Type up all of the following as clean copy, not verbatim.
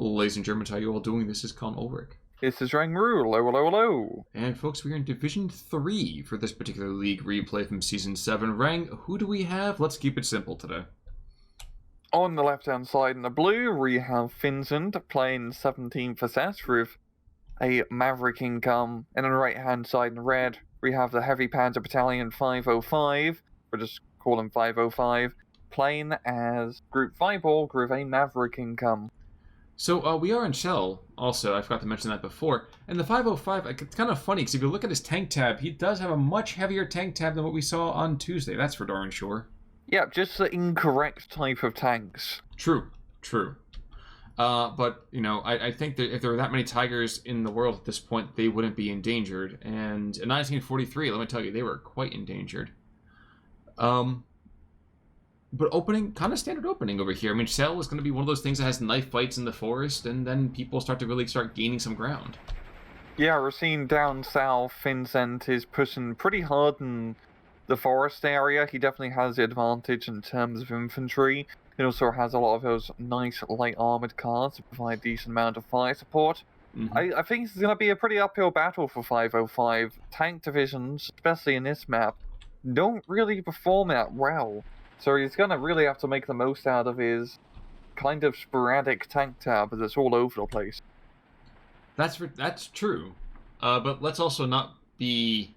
Ladies and Germans, how you all doing? This is Con Ulrich. This is Rangru. Hello, hello, hello. And folks, we're in Division 3 for this particular league replay from Season 7. Rang, who do we have? Let's keep it simple today. On the left-hand side in the blue, we have finzent playing 17th SS with a Maverick income. And on the right-hand side in red, we have the Heavy Panzer Battalion 505. We'll just call them 505. Playing as Group Vyborg with a Maverick income. So we are in Tsel, also. I forgot to mention that before. And the 505, it's kind of funny, because if you look at his tank tab, he does have a much heavier tank tab than what we saw on Tuesday. That's for darn sure. Yeah, just the incorrect type of tanks. True. But, you know, I think that if there were that many Tigers in the world at this point, they wouldn't be endangered. And in 1943, let me tell you, they were quite endangered. But opening, kind of standard opening over here. I mean, Tsel is going to be one of those things that has knife fights in the forest, and then people start gaining some ground. Yeah, we're seeing down south, finzent is pushing pretty hard in the forest area. He definitely has the advantage in terms of infantry. He also has a lot of those nice light armored cars to provide a decent amount of fire support. I think it's going to be a pretty uphill battle for 505. Tank divisions, especially in this map, don't really perform that well. So he's going to really have to make the most out of his kind of sporadic tank tab that's all over the place. That's true. But let's also not be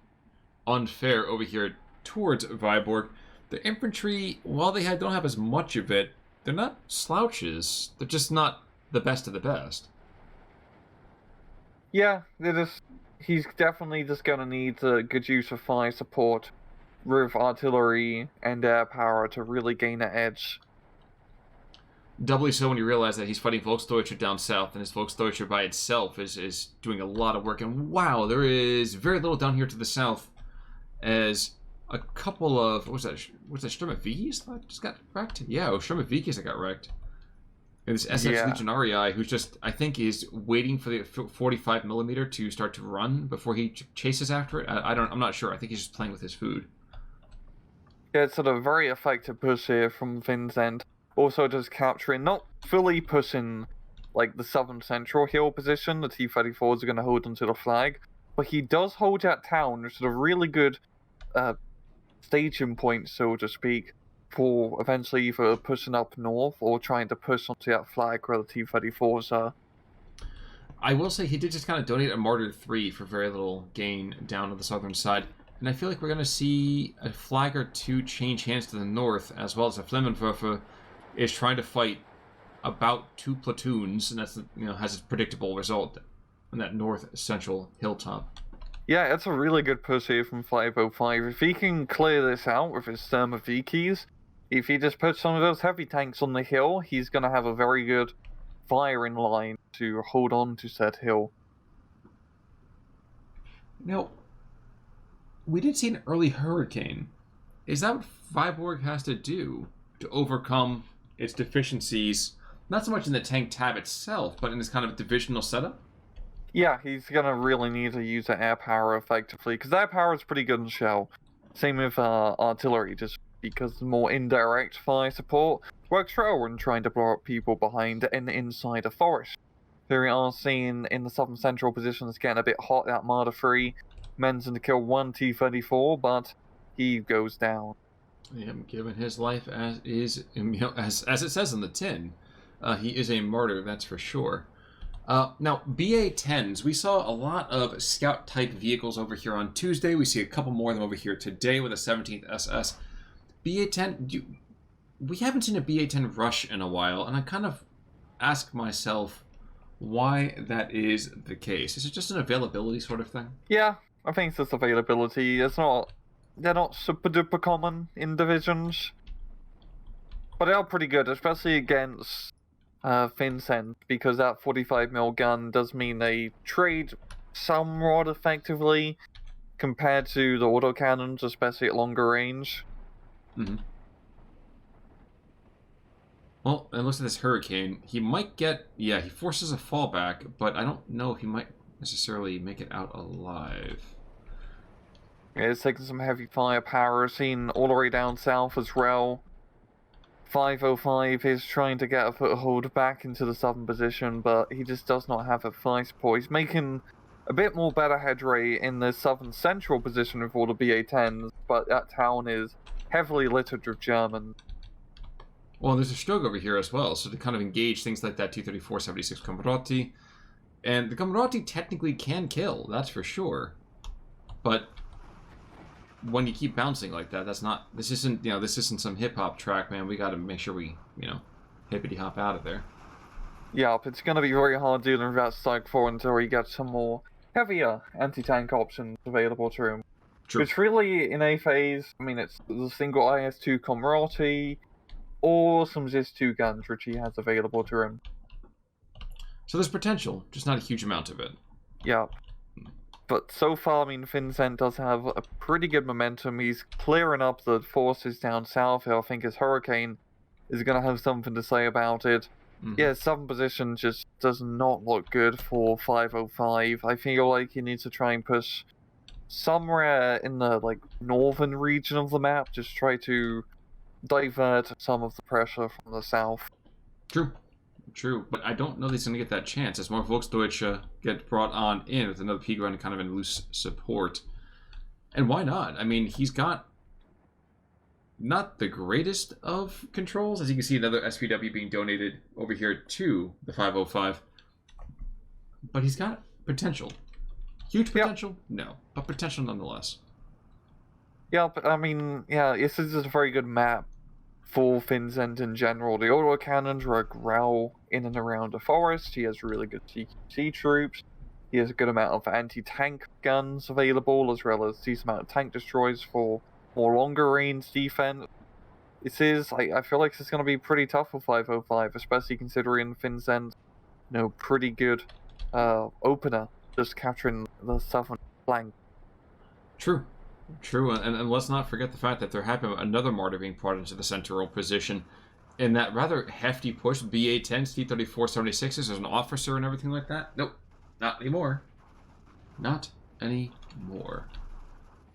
unfair over here towards Vyborg. The infantry, while they don't have as much of it, they're not slouches. They're just not the best of the best. Yeah, he's definitely just going to need a good use of fire support with artillery and air power to really gain an edge. Doubly so when you realize that he's fighting Volksdeutsche down south, and his Volksdeutsche by itself is doing a lot of work. And wow, there is very little down here to the south, as a couple of, what was that Sturmovikis that just got wrecked? Yeah, Sturmovikis that got wrecked. And this SS Legionarii, who's just, I think, is waiting for the 45mm to start to run before he chases after it. I'm not sure. I think he's just playing with his food. Yeah, it's sort of very effective push here from finzent. Also just capturing, not fully pushing like the southern central hill position. The T-34s are going to hold onto the flag. But he does hold that town, which is a really good staging point, so to speak, for eventually either pushing up north or trying to push onto that flag where the T-34s are. I will say he did just kind of donate a Martyr 3 for very little gain down to the southern side. And I feel like we're going to see a flag or two change hands to the north, as well as a Flemmenwerfer is trying to fight about 2 platoons, and that's, you know, has a predictable result on that north-central hilltop. Yeah, it's a really good push here from 505. If he can clear this out with his Sturmovikis, if he just puts some of those heavy tanks on the hill, he's going to have a very good firing line to hold on to said hill. Now, we did see an early hurricane. Is that what Vyborg has to do to overcome its deficiencies, not so much in the tank tab itself, but in this kind of divisional setup? Yeah, he's going to really need to use the air power effectively, because air power is pretty good in Shell. Same with artillery, just because the more indirect fire support works well when trying to blow up people behind and inside a forest. Here we are seeing in the southern central positions getting a bit hot at Martyr 3. Mention to kill one T-34, but he goes down. Yeah, given his life as it says in the tin, he is a martyr, that's for sure. Now, BA-10s, we saw a lot of scout-type vehicles over here on Tuesday. We see a couple more of them over here today with a 17th SS. BA-10, we haven't seen a BA-10 rush in a while, and I kind of ask myself why that is the case. Is it just an availability sort of thing? Yeah, I think it's just availability. They're not super duper common in divisions, but they are pretty good, especially against finzent, because that 45mm gun does mean they trade somewhat effectively compared to the autocannons, especially at longer range. Well, it looks like this hurricane, he might get, he forces a fallback, but I don't know if he might necessarily make it out alive. Yeah, it's taking some heavy firepower, seen all the way down south as well. 505 is trying to get a foothold back into the southern position, but he just does not have a fly support. He's making a bit more better head rate in the southern central position with all the BA-10s, but that town is heavily littered with Germans. Well, there's a stroke over here as well, so to kind of engage things like that 234-76 Camarotti. And the Camarotti technically can kill, that's for sure. But when you keep bouncing like that, this isn't some hip-hop track, man. We gotta make sure we, hippity-hop out of there. Yep, it's gonna be very hard dealing with that Psych 4 until he gets some more heavier anti-tank options available to him. True. It's really, in A phase, it's the single IS-2 Camarotti, or some ZIS-2 guns which he has available to him. So there's potential, just not a huge amount of it. Yeah. But so far, finzent does have a pretty good momentum. He's clearing up the forces down south here. I think his Hurricane is going to have something to say about it. Mm-hmm. Yeah, southern position just does not look good for 505. I feel like he needs to try and push somewhere in the northern region of the map. Just try to divert some of the pressure from the south. True, but I don't know that he's going to get that chance as more Volksdeutsche get brought on in with another P-Ground kind of in loose support. And why not? He's got not the greatest of controls. As you can see, another SPW being donated over here to the 505. But he's got potential. Huge potential? Yep. No, but potential nonetheless. Yeah, but this is a very good map for finzent in general. The autocannons are a growl in and around the forest. He has really good CQC troops. He has a good amount of anti-tank guns available, as well as a decent amount of tank destroyers for more longer range defense. I feel like it's going to be pretty tough for 505, especially considering finzent, pretty good opener, just capturing the southern flank. True, and let's not forget the fact that there happened another mortar being brought into the central position. In that rather hefty push, BA-10s, T-34-76s, there's an officer and everything like that. Nope, not anymore. Not anymore.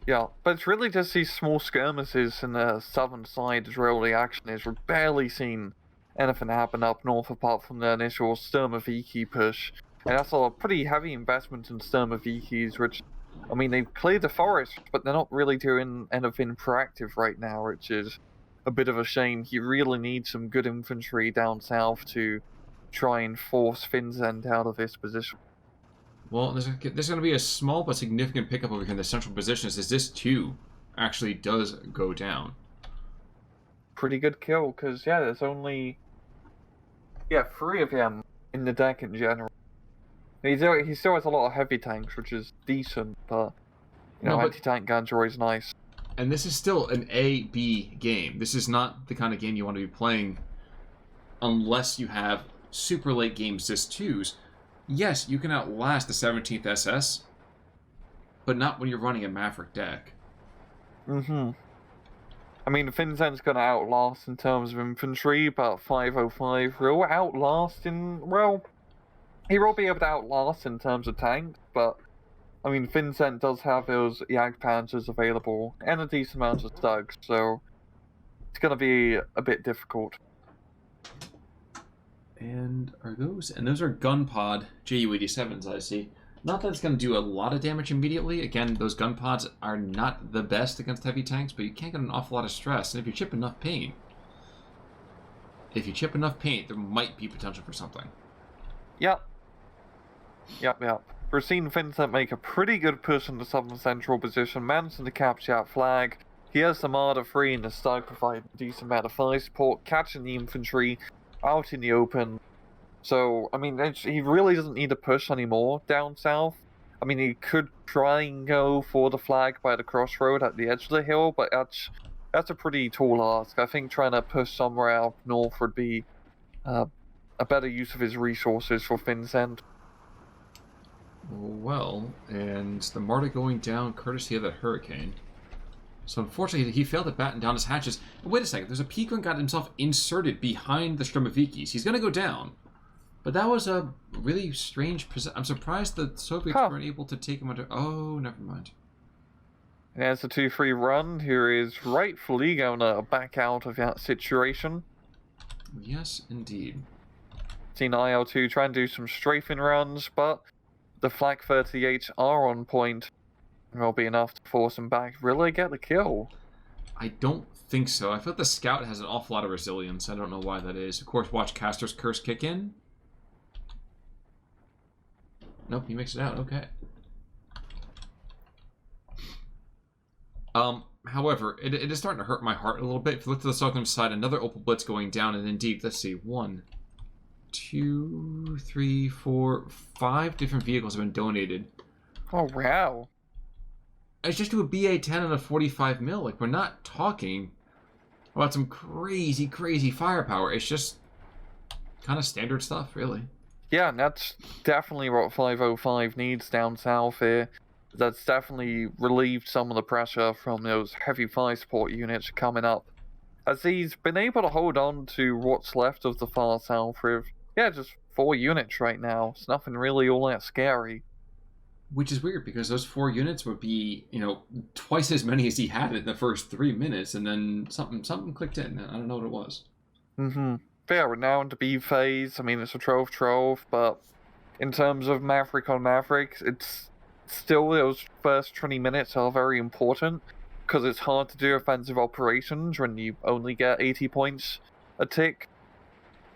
Yeah, but it's really just these small skirmishes in the southern side is where all the action is. We've barely seen anything happen up north apart from the initial Sturmoviki push. And that's a pretty heavy investment in Sturmovikis, which they've cleared the forest, but they're not really doing anything proactive right now, which is a bit of a shame. You really need some good infantry down south to try and force finzent out of this position. Well, there's going to be a small but significant pickup over here in the central positions as this too actually does go down. Pretty good kill, because there's only 3 of them in the deck in general. He still has a lot of heavy tanks, which is decent, but anti-tank guns are always nice. And this is still an A-B game. This is not the kind of game you want to be playing unless you have super late game ZIS-2s. Yes, you can outlast the 17th SS, but not when you're running a Maverick deck. finzent's going to outlast in terms of infantry, but 505 will outlast he will be able to outlast in terms of tanks, but finzent does have those Jagdpanzers available and a decent amount of Stugs, so it's going to be a bit difficult. And those are gun pod JU-87s, I see. Not that it's going to do a lot of damage immediately. Again, those gun pods are not the best against heavy tanks, but you can't get an awful lot of stress. And if you chip enough paint, there might be potential for something. Yep. We're seeing finzent make a pretty good push in the southern central position, managing to capture that flag. He has some Arda 3 and the Stug provide a decent amount of fire support, catching the infantry out in the open. So, he really doesn't need to push anymore down south. He could try and go for the flag by the crossroad at the edge of the hill, but that's a pretty tall ask. I think trying to push somewhere out north would be a better use of his resources for finzent. Well, and the Marta going down courtesy of the Hurricane. So unfortunately, he failed to batten down his hatches. And wait a second, there's a P-Gun got himself inserted behind the Sturmovikis. He's going to go down. But that was a really strange position. I'm surprised the Soviets weren't able to take him under... Oh, never mind. There's a 2-3 run, who is rightfully going to back out of that situation. Yes, indeed. Seen IL-2 try and do some strafing runs, but the Flak 38 are on point. And will be enough to force him back. Really get the kill? I don't think so. I feel like the Scout has an awful lot of resilience. I don't know why that is. Of course, watch Caster's Curse kick in. Nope, he makes it out. Okay. However, it is starting to hurt my heart a little bit. If you look to the southern side, another Opal Blitz going down, and indeed, let's see, 1, 2, 3, 4, 5 different vehicles have been donated. Oh, wow. It's just to a BA-10 and a 45 mil. Like, we're not talking about some crazy, crazy firepower. It's just kind of standard stuff, really. Yeah, and that's definitely what 505 needs down south here. That's definitely relieved some of the pressure from those heavy fire support units coming up. As he's been able to hold on to what's left of the far south with, yeah, just 4 units right now. It's nothing really all that scary. Which is weird, because those 4 units would be, you know, twice as many as he had in the first 3 minutes, and then something clicked in. I don't know what it was. Mm-hmm. Fair, we're now into B phase. I mean, it's a 12-12, but in terms of Maverick on Maverick, it's still those first 20 minutes are very important, because it's hard to do offensive operations when you only get 80 points a tick.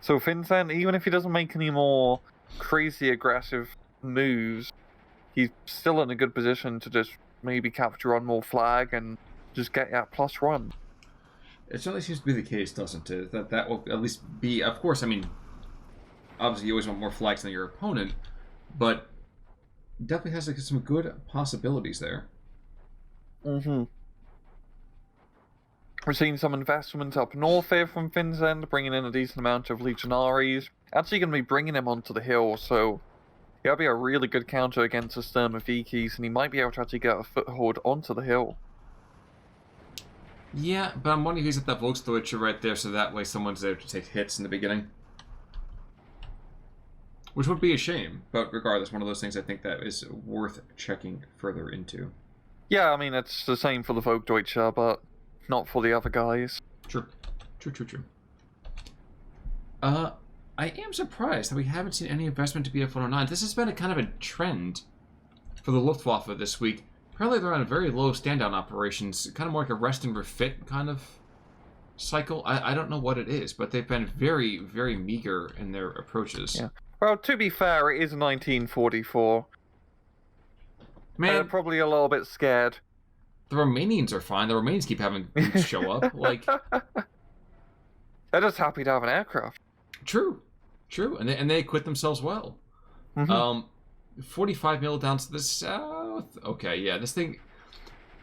So finzent, even if he doesn't make any more crazy aggressive moves, he's still in a good position to just maybe capture one more flag and just get that +1. It certainly seems to be the case, doesn't it? That will at least be, of course, I mean, obviously you always want more flags than your opponent, but definitely has like some good possibilities there. Mm-hmm. We're seeing some investment up north here from finzent, bringing in a decent amount of legionaries. Actually going to be bringing him onto the hill, so that'll be a really good counter against the Sturmovikis, and he might be able to actually get a foothold onto the hill. Yeah, but I'm wondering if he's at that Volksdeutsche right there, so that way someone's there to take hits in the beginning. Which would be a shame, but regardless, one of those things I think that is worth checking further into. Yeah, I mean, it's the same for the Volksdeutsche, but not for the other guys. True. True. I am surprised that we haven't seen any investment to BF-109. This has been a kind of a trend for the Luftwaffe this week. Apparently they're on very low stand-down operations, kind of more like a rest and refit kind of cycle. I don't know what it is, but they've been very, very meager in their approaches. Yeah. Well, to be fair, it is 1944. Man, they're probably a little bit scared. The Romanians are fine. The Romanians keep having groups show up. Like, they're just happy to have an aircraft. True. And they equip themselves well. Mm-hmm. 45 mil down to the south. Okay, yeah, this thing,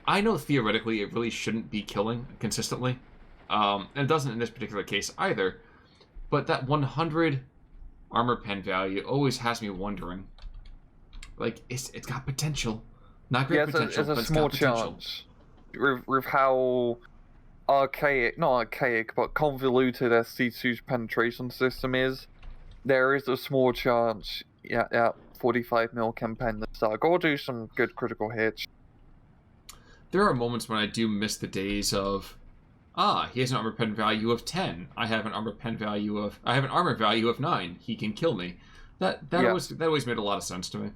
I know theoretically it really shouldn't be killing consistently. And it doesn't in this particular case either. But that 100 armor pen value always has me wondering. Like, it's got potential. Not great potential, but it's a small got potential. chance. With how not archaic, but convoluted SC2's penetration system is, there is a small chance, 45 mil can pen the start, or do some good critical hits. There are moments when I do miss the days of, he has an armor pen value of 10. I have an armor value of 9. He can kill me. That always made a lot of sense to me.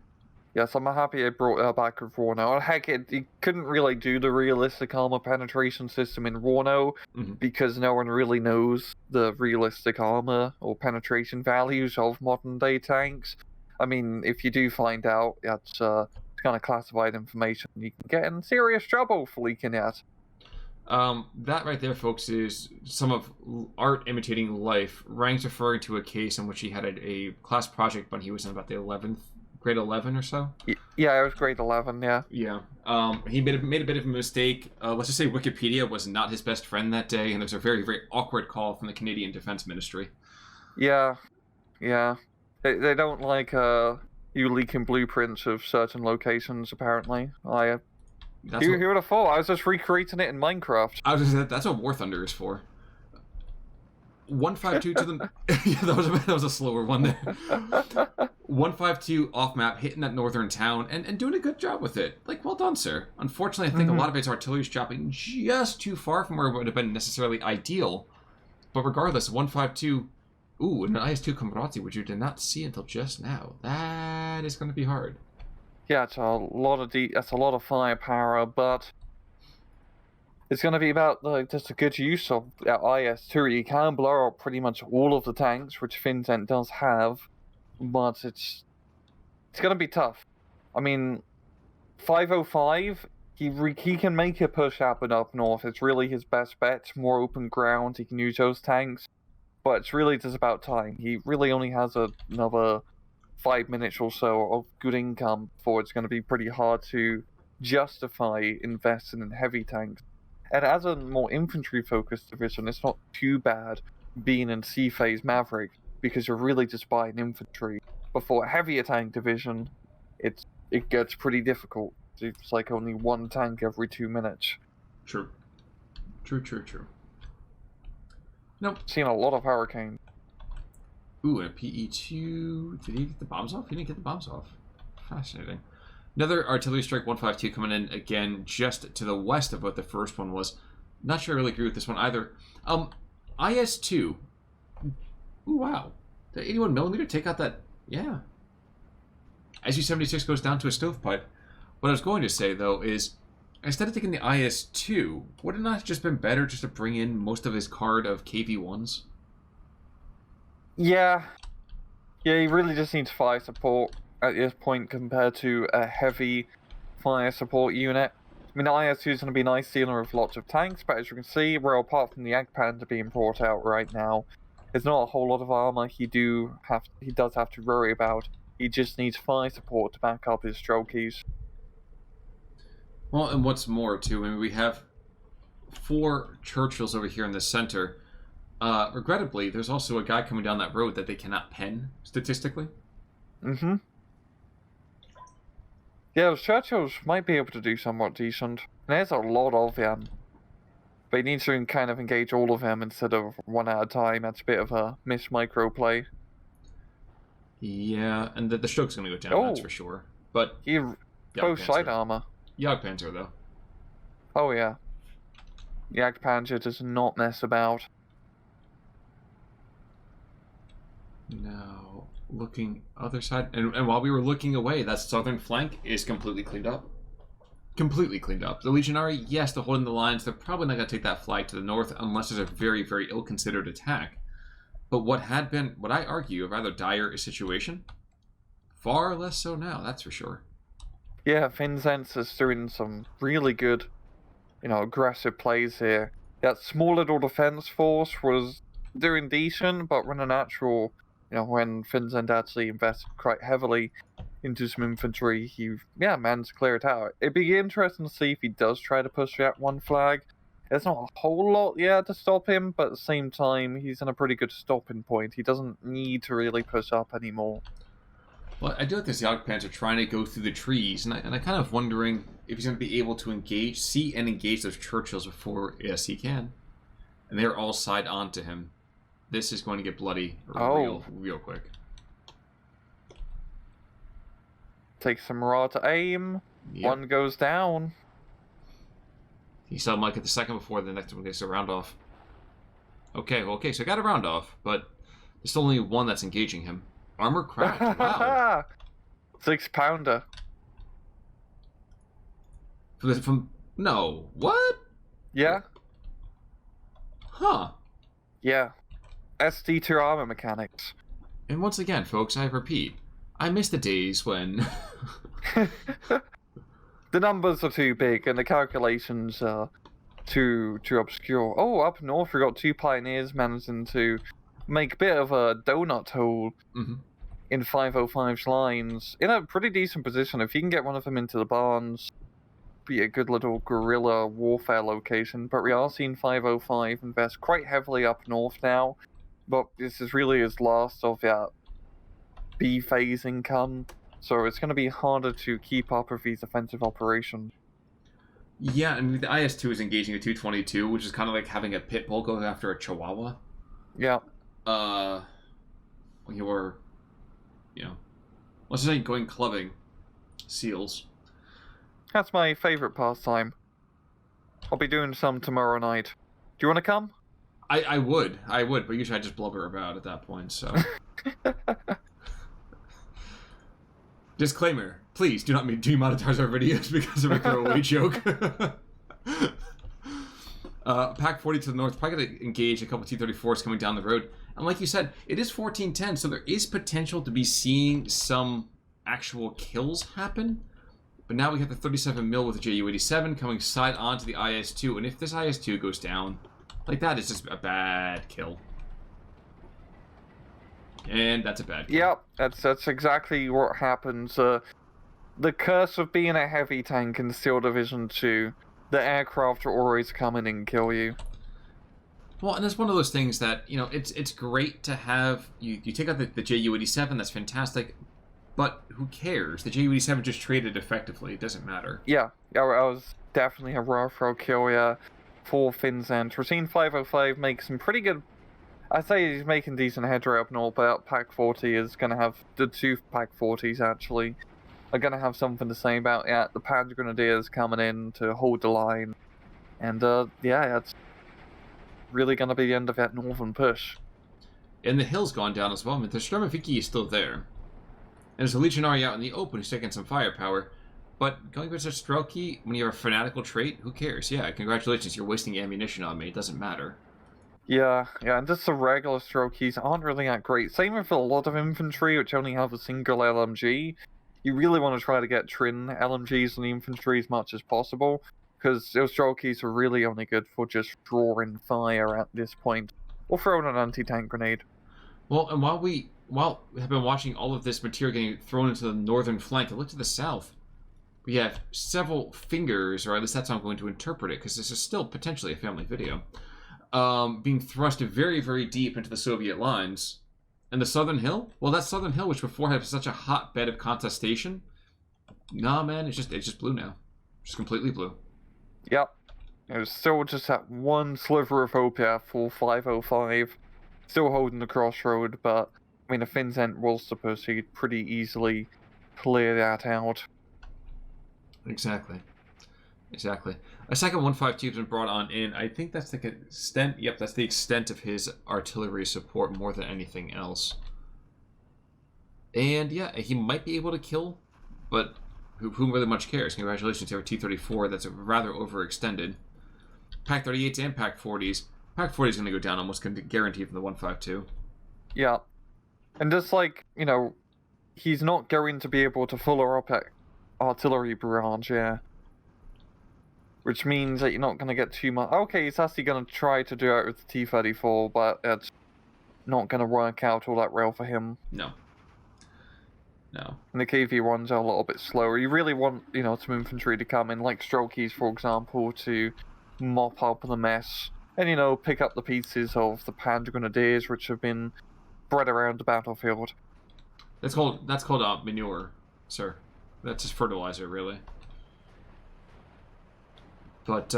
Yes, I'm happy it brought that back with Rorno. Heck, it couldn't really do the realistic armor penetration system in Rorno, because no one really knows the realistic armor or penetration values of modern day tanks. I mean, if you do find out, it's kind of classified information, you can get in serious trouble for leaking it. That right there, folks, is some of art imitating life. Rang's referring to a case in which he had a class project when he was in about the 11th, grade 11 or so. Yeah, it was grade 11, yeah. Yeah. He made a bit of a mistake. Let's just say Wikipedia was not his best friend that day, and there was a very, very awkward call from the Canadian Defense Ministry. Yeah. They don't like you leaking blueprints of certain locations, apparently. Who would have thought? I was just recreating it in Minecraft. I was just, that's what War Thunder is for. 152 to the... yeah, that was a slower one there. 152 off map, hitting that northern town, and doing a good job with it. Like, well done, sir. Unfortunately, I think a lot of its artillery is dropping just too far from where it would have been necessarily ideal But regardless, 152... Ooh, and an IS-2 Comrati, which you did not see until just now. That is going to be hard. Yeah, it's a lot of that's a lot of firepower, but it's going to be about just a good use of that IS-2. You can blow up pretty much all of the tanks, which finzent does have, but it's going to be tough. I mean, 505, he can make a push up and up north. It's really his best bet. More open ground, he can use those tanks, but it's really just about time. He really only has another 5 minutes or so of good income before it's going to be pretty hard to justify investing in heavy tanks. And as a more infantry-focused division, it's not too bad being in C-Phase Maverick, because you're really just buying infantry. But for a heavier tank division, it gets pretty difficult. It's like only one tank every 2 minutes. True. Nope. Seen a lot of Hurricanes. Ooh, and a PE-2. Did he get the bombs off? He didn't get the bombs off. Fascinating. Another artillery strike 152 coming in again just to the west of what the first one was. Not sure I really agree with this one either. IS-2. Ooh, wow. The 81mm take out that... Yeah. SU-76 goes down to a stovepipe. What I was going to say, though, is instead of taking the IS-2, would it not have just been better just to bring in most of his card of KV-1s? Yeah. Yeah, he really just needs fire support at this point compared to a heavy fire support unit. I mean, the IS-2 is going to be nice dealing with lots of tanks, but as you can see, well, apart from the Jagdpanzer being brought out right now, there's not a whole lot of armor he does have to worry about. He just needs fire support to back up his strokies. Well, and what's more, too, I mean, we have 4 Churchills over here in the center. Regrettably, there's also a guy coming down that road that they cannot pen, statistically. Mm-hmm. Yeah, those Churchills might be able to do somewhat decent. There's a lot of them. But he needs to kind of engage all of them instead of one at a time. That's a bit of a micro play. Yeah, and the stroke's going to go down, that's for sure. But both side armor. Jagdpanzer, though. Oh, yeah. Jagdpanzer does not mess about. Now, looking other side, and while we were looking away, that southern flank is completely cleaned up. Completely cleaned up. The Legionary, yes, they're holding the lines. They're probably not going to take that flag to the north unless there's a very, very ill-considered attack. But what had been, what I argue, a rather dire situation, far less so now, that's for sure. Yeah, finzent is doing some really good, aggressive plays here. That small little defense force was doing decent, but when when finzent actually invested quite heavily into some infantry, he managed to clear it out. It'd be interesting to see if he does try to push that one flag. There's not a whole lot to stop him, but at the same time, he's in a pretty good stopping point. He doesn't need to really push up anymore. Well, I do like this Jagdpanzer trying to go through the trees, and I kind of wondering if he's going to be able to engage those Churchills before, yes, he can. And they're all side on to him. This is going to get bloody real quick. Takes some raw to aim. Yep. One goes down. He saw him like at the second before the next one gets a round off. Okay, so I got a round off, but there's only one that's engaging him. Armor cracked. Wow. 6-pounder. No. What? Yeah. Huh. Yeah. SD2 armor mechanics. And once again, folks, I repeat, I miss the days when... The numbers are too big and the calculations are too obscure. Oh, up north we got 2 pioneers managing to make a bit of a donut hole in 505's lines. In a pretty decent position. If you can get one of them into the barns, be a good little guerrilla warfare location. But we are seeing 505 invest quite heavily up north now. But this is really his last of that B phase income. So it's going to be harder to keep up with these offensive operations. Yeah, and the IS-2 is engaging a 222, which is kind of like having a pit bull go after a chihuahua. Yeah. Let's just say going clubbing seals. That's my favorite pastime. I'll be doing some tomorrow night. Do you want to come? I would, but usually I just blubber about at that point, so. Disclaimer, please do not demonetize our videos because of a throwaway joke. Pack 40 to the north, probably going to engage a couple T-34s coming down the road. And like you said, it is 14-10, so there is potential to be seeing some actual kills happen. But now we have the 37 mil with the Ju-87 coming side on to the IS-2, and if this IS-2 goes down, like that is just a bad kill. And that's a bad kill. Yep, that's exactly what happens. The curse of being a heavy tank in Steel Division 2, the aircraft will always come in and kill you. Well, and it's one of those things that, you know, it's great to have, you take out the Ju-87, that's fantastic, but who cares? The Ju-87 just traded effectively, it doesn't matter. Yeah, that was definitely a raw throw kill, yeah, for finzent. We're seeing 505 make some pretty good, I'd say he's making decent headway up north, but Pack 40 is going to have, the two Pack 40s actually, are going to have something to say about, yeah, the Panzer Grenadiers coming in to hold the line. And, yeah, it's really going to be the end of that northern push. And the hill's gone down as well. I mean, the Sturmoviki is still there. And there's a Legionary out in the open who's taking some firepower. But going back to Strelky, when you have a fanatical trait, who cares? Yeah, congratulations, you're wasting ammunition on me. It doesn't matter. Yeah, and just the regular Strelkies aren't really that great. Same with a lot of infantry, which only have a single LMG. You really want to try to get Trin LMGs on the infantry as much as possible, because those Strelkies are really only good for just drawing fire at this point, or throwing an anti-tank grenade. Well, and while we have been watching all of this material getting thrown into the northern flank, and look to the south, we have several fingers, or at least that's how I'm going to interpret it, because this is still potentially a family video, being thrust very, very deep into the Soviet lines. And the Southern Hill? Well, that Southern Hill, which before had such a hotbed of contestation, nah, man, it's just blue now. Just completely blue. Yep. There's still just that one sliver of hope here for 505. Still holding the crossroad, but, I mean, the finzent will supposed to pretty easily clear that out. Exactly. A second 152 has been brought on in. I think that's the extent. Yep, that's the extent of his artillery support more than anything else. And yeah, he might be able to kill, but who really much cares? Congratulations, you have a T-34 that's rather overextended. Pack 38s and Pack 40s. Pack 40 is going to go down almost guaranteed from the 152. Yeah. And just like, you know, he's not going to be able to follow up at artillery barrage, yeah. Which means that you're not going to get too much. Okay, he's actually going to try to do it with the T-34, but it's not going to work out all that well for him. No. And the KV-1s are a little bit slower. You really want, you know, some infantry to come in, like Strelkies, for example, to mop up the mess. And, you know, pick up the pieces of the Panzer Grenadiers, which have been spread around the battlefield. That's called manure, sir. That's just fertilizer, really. But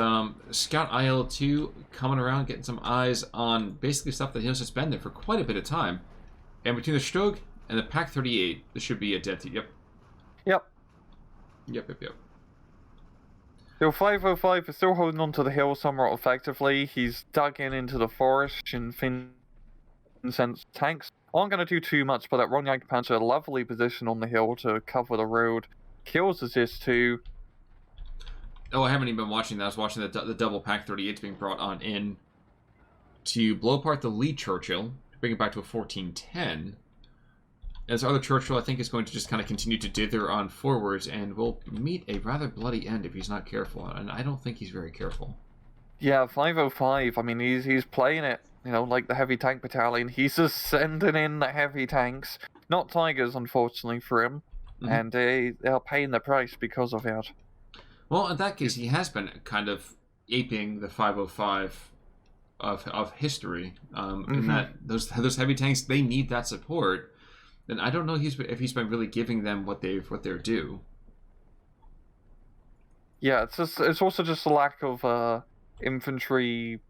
Scout IL-2 coming around, getting some eyes on basically stuff that he knows has been there for quite a bit of time. And between the Stög and the Pack 38, this should be a dead team. Yep. So 505 is still holding onto the hill somewhat effectively. He's dug into the forest in finzent's tanks. Aren't going to do too much, but that Ronyak Panzer, a lovely position on the hill to cover the road. Kills the ZIS-2. Oh, I haven't even been watching that. I was watching the double Pack 38s being brought on in to blow apart the Lee Churchill, to bring it back to a 1410. As other Churchill, I think, is going to just kind of continue to dither on forwards and will meet a rather bloody end if he's not careful. And I don't think he's very careful. Yeah, 505, I mean, he's playing it, you know, like the heavy tank battalion. He's just sending in the heavy tanks. Not Tigers, unfortunately, for him. Mm-hmm. And they're paying the price because of it. Well, in that case, he has been kind of aping the 505 of history. In that those heavy tanks, they need that support. And I don't know if he's been really giving them what they're due. Yeah, it's also just a lack of infantry,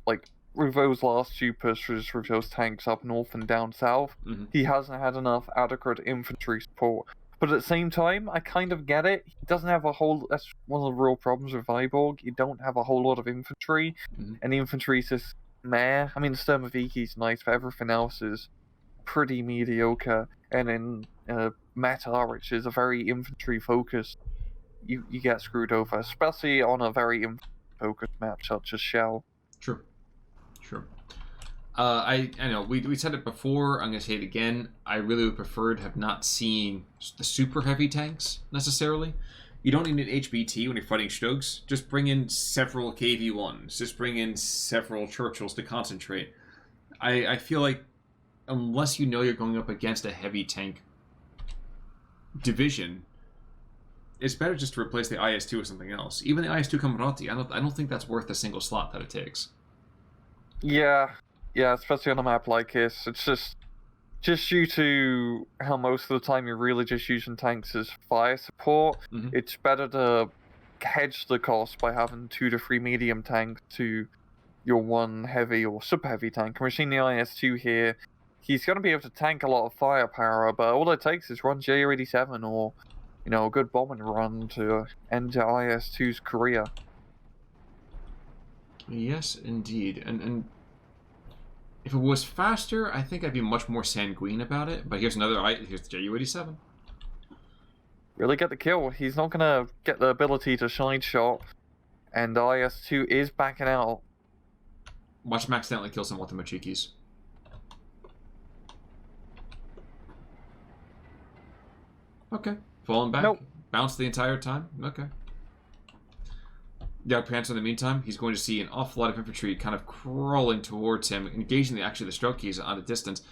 like with those last two pushes with those tanks up north and down south. Mm-hmm. He hasn't had enough adequate infantry support. But at the same time, I kind of get it. He doesn't have a whole... That's one of the real problems with Vyborg. You don't have a whole lot of infantry. Mm-hmm. And the infantry is just meh. I mean, Sturmoviki's nice, but everything else is pretty mediocre. And in meta, which is a very infantry focused, you get screwed over, especially on a very infantry focused map such as Shell. True. I know we said it before. I'm gonna say it again. I really would prefer to have not seen the super heavy tanks necessarily. You don't need an HBT when you're fighting Stugs. Just bring in several KV1s. Just bring in several Churchills to concentrate. I feel like unless you know you're going up against a heavy tank division, it's better just to replace the IS-2 with something else. Even the IS-2 Camarati, I don't think that's worth the single slot that it takes. Yeah, especially on a map like this. It's just due to how most of the time you're really just using tanks as fire support. Mm-hmm. It's better to hedge the cost by having 2 to 3 medium tanks to your 1 heavy or super heavy tank. And we're seeing the IS-2 here. He's going to be able to tank a lot of firepower, but all it takes is one Ju-87 or, a good bombing run to end the IS-2's career. Yes, indeed. And if it was faster, I think I'd be much more sanguine about it. But here's the Ju-87. Really get the kill. He's not going to get the ability to shine shot, and the IS-2 is backing out. Watch him accidentally kill some Watamachikis. Okay. Falling back. Nope. Bounce the entire time. Okay. Yeah, perhaps in the meantime, he's going to see an awful lot of infantry kind of crawling towards him, engaging the stroke keys on a distance.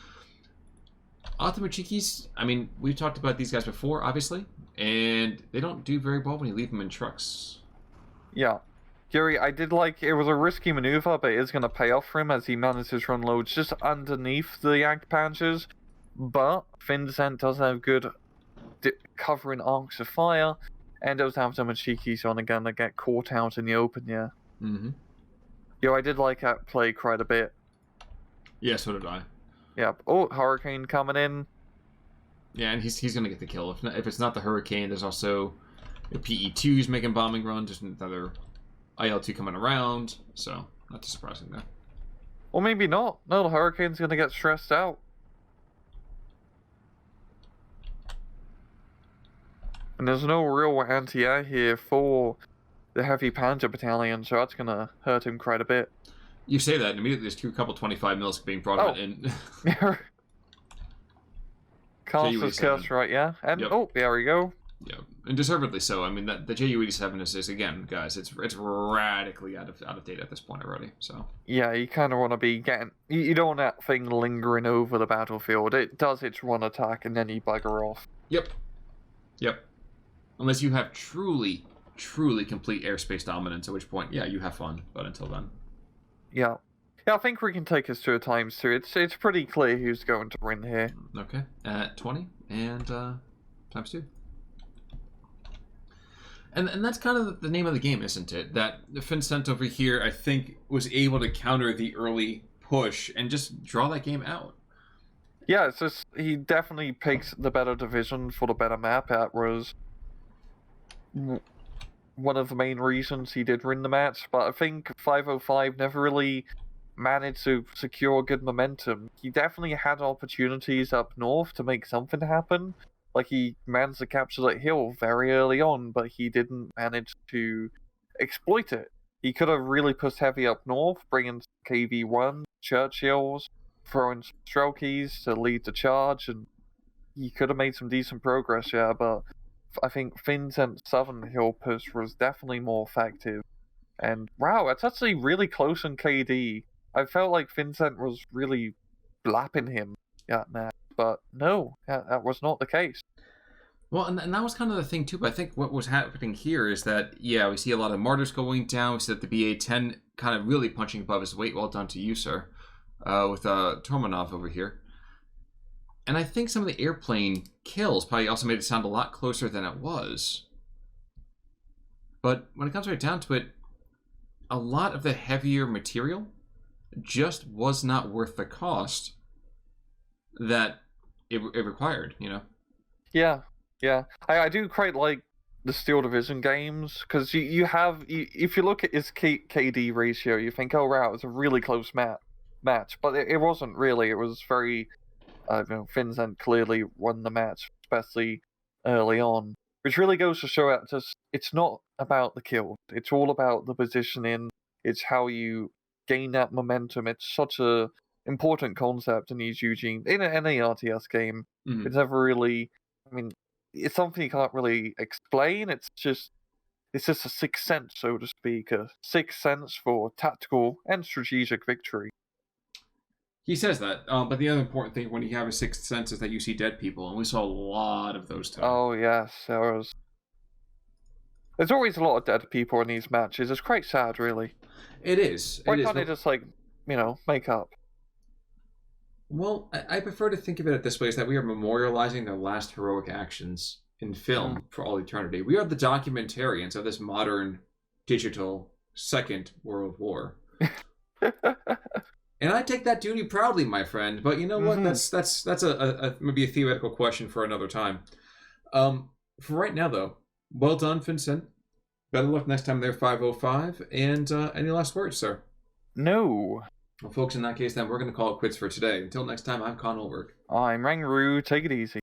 Watamachikis, I mean, we've talked about these guys before, obviously, and they don't do very well when you leave them in trucks. Yeah. Gary, I did like it was a risky maneuver, but it is going to pay off for him as he manages to run loads just underneath the Jagdpanzers. But finzent does have good covering arcs of fire, and those Watamachikis are going to get caught out in the open, yeah. Mm-hmm. I did like that play quite a bit. Yeah, so did I. Yep. Oh, Hurricane coming in. Yeah, and he's going to get the kill. If it's not the Hurricane, there's also PE2's making bombing runs. There's another IL-2 coming around, so not too surprising there. Or maybe not. No, the Hurricane's going to get stressed out. And there's no real anti-air here for the heavy Panzer battalion, so that's going to hurt him quite a bit. You say that, and immediately there's a couple 25 mils being brought in. Casper's curse, right, yeah? And, oh, there we go. Yeah, and deservedly so. I mean, the Ju-87 is again, guys, it's radically out of date at this point already, so. Yeah, you kind of want to be getting... You don't want that thing lingering over the battlefield. It does its one attack, and then you bugger off. Yep. Unless you have truly complete airspace dominance, at which point, yeah, you have fun, but until then. Yeah, I think we can take us to a times 2. It's pretty clear who's going to win here. Okay, at 20 and times 2. And that's kind of the name of the game, isn't it? That finzent over here, I think, was able to counter the early push and just draw that game out. Yeah, it's just he definitely picks the better division for the better map. That was one of the main reasons he did win the match, but I think 505 never really managed to secure good momentum. He definitely had opportunities up north to make something happen. Like, he managed to capture that hill very early on, but he didn't manage to exploit it. He could have really pushed heavy up north, bringing KV-1, Churchills, throwing some Strelkies to lead the charge, and he could have made some decent progress, yeah, but I think finzent's southern hill push was definitely more effective. And wow, that's actually really close on KD. I felt like finzent was really blapping him at that, but no, that was not the case. Well, and that was kind of the thing too, but I think what was happening here is that, yeah, we see a lot of martyrs going down. We see that the BA-10 kind of really punching above his weight. Well done to you, sir, with Tormanov over here. And I think some of the airplane kills probably also made it sound a lot closer than it was. But when it comes right down to it, a lot of the heavier material just was not worth the cost that it required, you know? Yeah. I do quite like the Steel Division games, because you have if you look at his KD ratio, you think, oh wow, it was a really close match, but it wasn't really. It was very, finzent clearly won the match, especially early on, which really goes to show out just it's not about the kill. It's all about the positioning. It's how you gain that momentum. It's such a important concept in these Eugene in any RTS game. Mhm. It's never really. I mean, it's something you can't really explain. It's just a sixth sense, so to speak, a sixth sense for tactical and strategic victory. He says that, but the other important thing when you have a sixth sense is that you see dead people, and we saw a lot of those today. Oh yes, there's always a lot of dead people in these matches. It's quite sad, really. It is. Why can't they just make up? Well, I prefer to think of it this way: is that we are memorializing their last heroic actions in film for all eternity. We are the documentarians of this modern, digital Second World War. And I take that duty proudly, my friend. But you know what? That's a maybe a theoretical question for another time. For right now, though, well done, Vincent. Better luck next time they're 505. And any last words, sir? No. Well, folks, in that case, then we're going to call it quits for today. Until next time, I'm Con Ulberg. I'm Rangru. Take it easy.